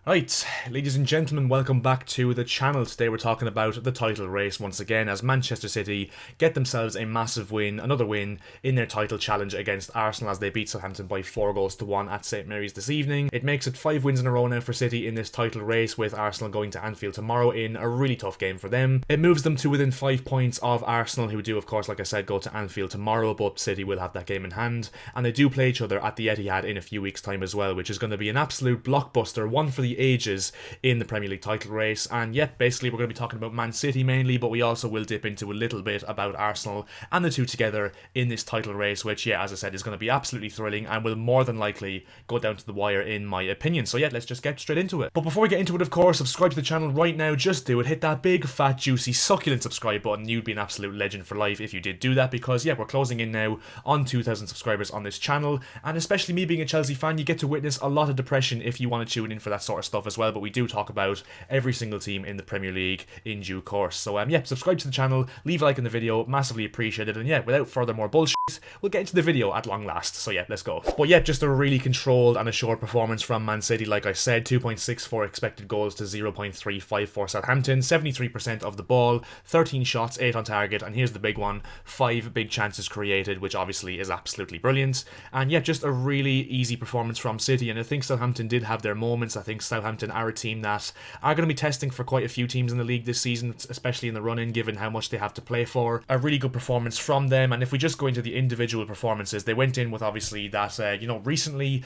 Right, ladies and gentlemen, welcome back to the channel. Today we're talking about the title race once again as Manchester City get themselves a massive win, another win in their title challenge against Arsenal as they beat Southampton by 4 goals to 1 at St Mary's this evening. It makes it 5 wins in a row now for City in this title race, with Arsenal going to Anfield tomorrow in a really tough game for them. It moves them to within 5 points of Arsenal, who do of course, like I said, go to Anfield tomorrow, but City will have that game in hand, and they do play each other at the Etihad in a few weeks time as well, which is going to be an absolute blockbuster, one for the ages in the Premier League title race. And yet basically we're going to be talking about Man City mainly, but we also will dip into a little bit about Arsenal and the two together in this title race, which, yeah, as I said, is going to be absolutely thrilling and will more than likely go down to the wire in my opinion. So yeah, let's just get straight into it. But before we get into it, of course, subscribe to the channel right now. Just do it. Hit that big, fat, juicy, succulent subscribe button. You'd be an absolute legend for life if you did do that, because yeah, we're closing in now on 2,000 subscribers on this channel, and especially me being a Chelsea fan, you get to witness a lot of depression if you want to tune in for that sort of stuff as well. But we do talk about every single team in the Premier League in due course. So yeah, subscribe to the channel, leave a like in the video, massively appreciated. And yeah, without further more bullshit, we'll get into the video at long last. So yeah, let's go. But yeah, just a really controlled and assured performance from Man City. Like I said, 2.64 expected goals to 0.35 for Southampton, 73% of the ball, 13 shots, 8 on target, and here's the big one, 5 big chances created, which obviously is absolutely brilliant. And yeah, just a really easy performance from City. And I think Southampton did have their moments. I think Southampton are a team that are going to be testing for quite a few teams in the league this season, especially in the run-in, given how much they have to play for. A really good performance from them. And if we just go into the individual performances, they went in with obviously that, recently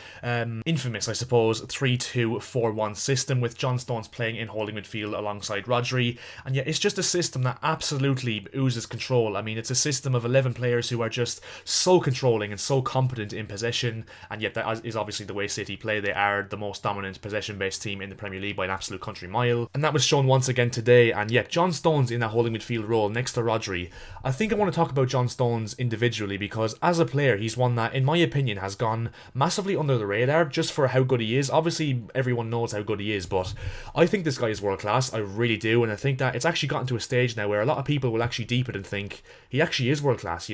infamous, I suppose, 3-2-4-1 system, with John Stones playing in holding midfield alongside Rodri. And yeah, it's just a system that absolutely oozes control. I mean, it's a system of 11 players who are just so controlling and so competent in possession, and yet that is obviously the way City play. They are the most dominant possession-based team in the Premier League by an absolute country mile, and that was shown once again today. And yet John Stones in that holding midfield role next to Rodri, I think I want to talk about John Stones individually, because as a player he's one that, in my opinion, has gone massively under the radar just for how good he is. Obviously everyone knows how good he is, but I think this guy is world class. I really do. And I think that it's actually gotten to a stage now where a lot of people will actually deep it and think he actually is world class,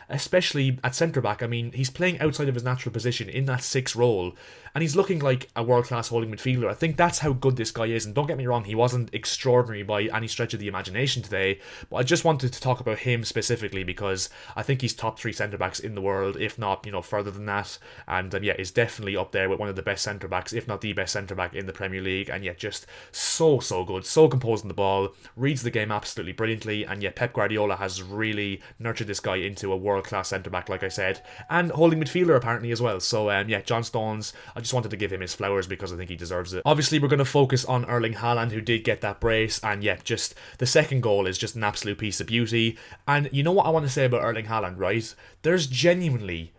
especially at centre back. I mean, he's playing outside of his natural position in that 6 role, and he's looking like a world-class holding midfielder. I think that's how good this guy is, and don't get me wrong, he wasn't extraordinary by any stretch of the imagination today, but I just wanted to talk about him specifically because I think he's top 3 centre-backs in the world, if not, further than that, and yeah, is definitely up there with one of the best centre-backs, if not the best centre-back in the Premier League. And yet just so good, so composed in the ball, reads the game absolutely brilliantly, and yet Pep Guardiola has really nurtured this guy into a world-class centre-back, like I said, and holding midfielder apparently as well. So yeah, John Stones, I just wanted to give him his flowers because I think he deserves it. Obviously we're going to focus on Erling Haaland, who did get that brace, and yet just the second goal is just an absolute piece of beauty. And you know what I want to say about Erling Haaland, right? There's genuinely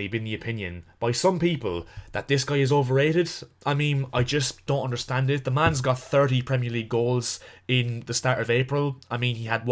been the opinion by some people that this guy is overrated. I mean, I just don't understand it. The man's got 30 Premier League goals in the start of April. I mean, he had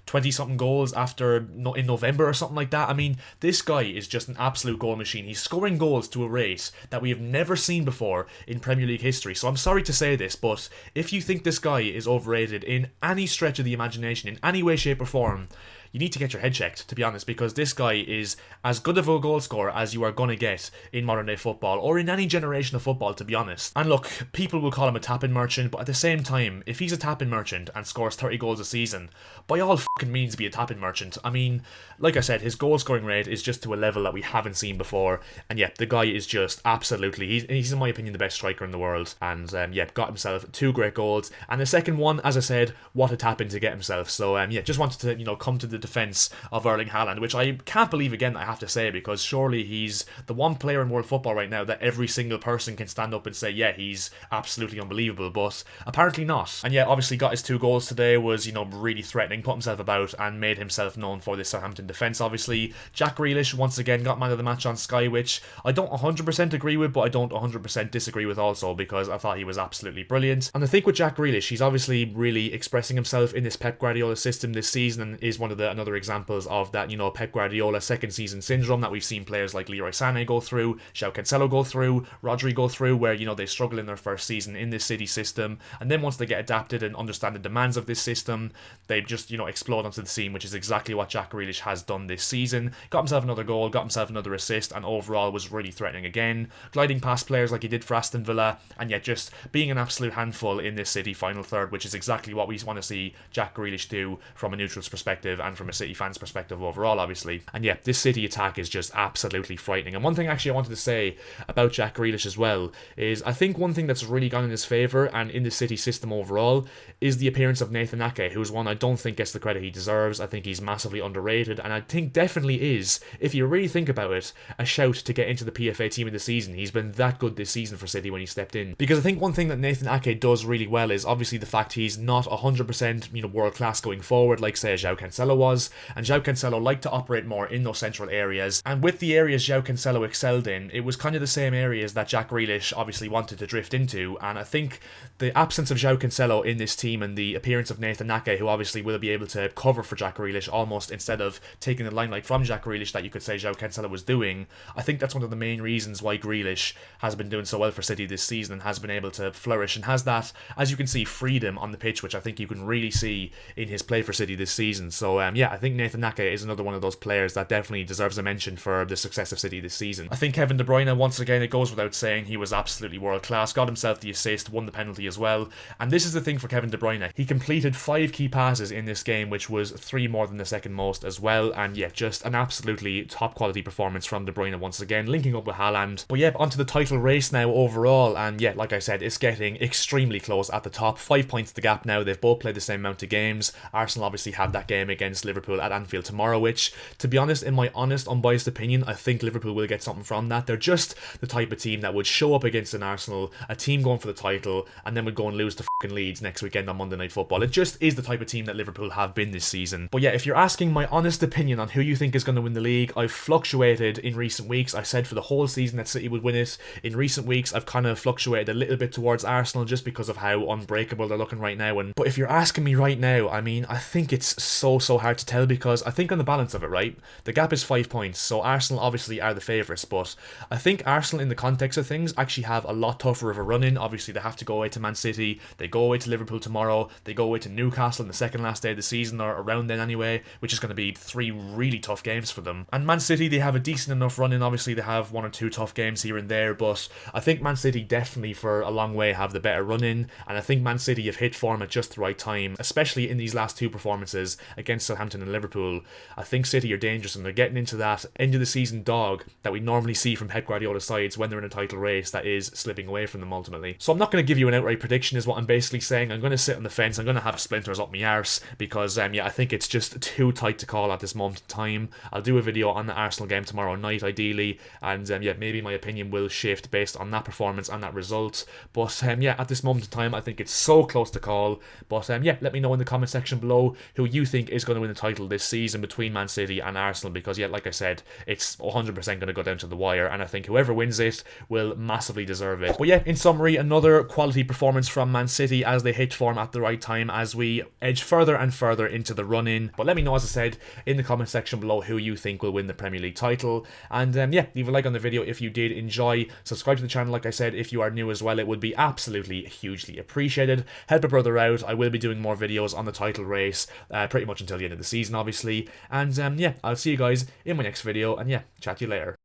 20 something goals in November or something like that. I mean, this guy is just an absolute goal machine. He's scoring goals to a rate that we have never seen before in Premier League history. So I'm sorry to say this, but if you think this guy is overrated in any stretch of the imagination, in any way, shape or form, you need to get your head checked, to be honest, because this guy is as good of a goal scorer as you are going to get in modern day football, or in any generation of football, to be honest. And look, people will call him a tap-in merchant, but at the same time, if he's a tap-in merchant and scores 30 goals a season, by all fucking means be a tap-in merchant. I mean, like I said, his goal scoring rate is just to a level that we haven't seen before, and yeah, the guy is just absolutely, he's in my opinion the best striker in the world, and yeah, got himself 2 great goals, and the second one, as I said, what a tap-in to get himself. So yeah, just wanted to, come to the defence of Erling Haaland, which I can't believe again, I have to say, because surely he's the one player in world football right now that every single person can stand up and say, yeah, he's absolutely unbelievable, but apparently not. And yeah, obviously got his 2 goals today, was, really threatening, put himself about and made himself known for this Southampton defence. Obviously, Jack Grealish once again got man of the match on Sky, which I don't 100% agree with, but I don't 100% disagree with also, because I thought he was absolutely brilliant. And I think with Jack Grealish, he's obviously really expressing himself in this Pep Guardiola system this season, and is one of the another examples of that, Pep Guardiola second season syndrome that we've seen players like Leroy Sané go through, João Cancelo go through, Rodri go through, where, they struggle in their first season in this City system, and then once they get adapted and understand the demands of this system, they just, explode explode onto the scene, which is exactly what Jack Grealish has done this season. Got himself another goal, got himself another assist, and overall was really threatening again, gliding past players like he did for Aston Villa, and yet just being an absolute handful in this City final third, which is exactly what we want to see Jack Grealish do from a neutral's perspective and from a City fan's perspective overall, obviously. And yeah, this City attack is just absolutely frightening. And one thing actually I wanted to say about Jack Grealish as well is I think one thing that's really gone in his favour and in the City system overall is the appearance of Nathan Ake, who's one I don't think gets the credit he deserves. I think he's massively underrated, and I think definitely is, if you really think about it, a shout to get into the PFA team of the season. He's been that good this season for City when he stepped in. Because I think one thing that Nathan Ake does really well is obviously the fact he's not 100% world class going forward like say João Cancelo was, and João Cancelo liked to operate more in those central areas, and with the areas João Cancelo excelled in, it was kind of the same areas that Jack Grealish obviously wanted to drift into. And I think the absence of João Cancelo in this team and the appearance of Nathan Ake, who obviously will be able to cover for Jack Grealish almost instead of taking the limelight from Jack Grealish that you could say João Cancelo was doing, I think that's one of the main reasons why Grealish has been doing so well for City this season and has been able to flourish and has that, as you can see, freedom on the pitch, which I think you can really see in his play for City this season. So yeah, I think Nathan Ake is another one of those players that definitely deserves a mention for the success of City this season. I think Kevin De Bruyne, once again, it goes without saying, he was absolutely world class, got himself the assist, won the penalty as well. And this is the thing for Kevin De Bruyne, he completed 5 key passes in this game, which was 3 more than the second most as well. And yeah, just an absolutely top quality performance from De Bruyne once again, linking up with Haaland. But yeah, onto the title race now overall, and yeah, like I said, it's getting extremely close at the top. 5 points the gap now. They've both played the same amount of games. Arsenal obviously have that game against Liverpool at Anfield tomorrow, which, to be honest, in my honest, unbiased opinion, I think Liverpool will get something from that. They're just the type of team that would show up against an Arsenal, a team going for the title, and then would go and lose to fucking Leeds next weekend on Monday Night Football. It just is the type of team that Liverpool have been this season. But yeah, if you're asking my honest opinion on who you think is going to win the league, I've fluctuated in recent weeks. I said for the whole season that City would win it. In recent weeks, I've kind of fluctuated a little bit towards Arsenal just because of how unbreakable they're looking right now. But if you're asking me right now, I mean, I think it's so hard to tell, because I think on the balance of it, right, the gap is 5 points, so Arsenal obviously are the favourites, but I think Arsenal in the context of things actually have a lot tougher of a run in. Obviously they have to go away to Man City, they go away to Liverpool tomorrow, they go away to Newcastle in the second last day of the season, or around then anyway, which is going to be 3 really tough games for them. And Man City, they have a decent enough run in. Obviously they have 1 or 2 tough games here and there, but I think Man City definitely for a long way have the better run in, and I think Man City have hit form at just the right time, especially in these last 2 performances against Southampton and Liverpool. I think City are dangerous, and they're getting into that end of the season dog that we normally see from Pep Guardiola's sides when they're in a title race that is slipping away from them ultimately. So I'm not going to give you an outright prediction is what I'm basically saying. I'm going to sit on the fence. I'm going to have splinters up my arse because yeah, I think it's just too tight to call at this moment in time. I'll do a video on the Arsenal game tomorrow night ideally, and yeah, maybe my opinion will shift based on that performance and that result. But yeah, at this moment in time, I think it's so close to call. But yeah, let me know in the comment section below who you think is going to win the title this season between Man City and Arsenal, because yeah, like I said, it's 100% going to go down to the wire, and I think whoever wins it will massively deserve it. But yeah, in summary, another quality performance from Man City as they hit form at the right time as we edge further and further into the run-in. But let me know, as I said, in the comment section below who you think will win the Premier League title. And yeah, leave a like on the video if you did enjoy. Subscribe to the channel, like I said, if you are new as well. It would be absolutely hugely appreciated. Help a brother out. I will be doing more videos on the title race pretty much until the end of the season, obviously. And yeah, I'll see you guys in my next video, and yeah, chat to you later.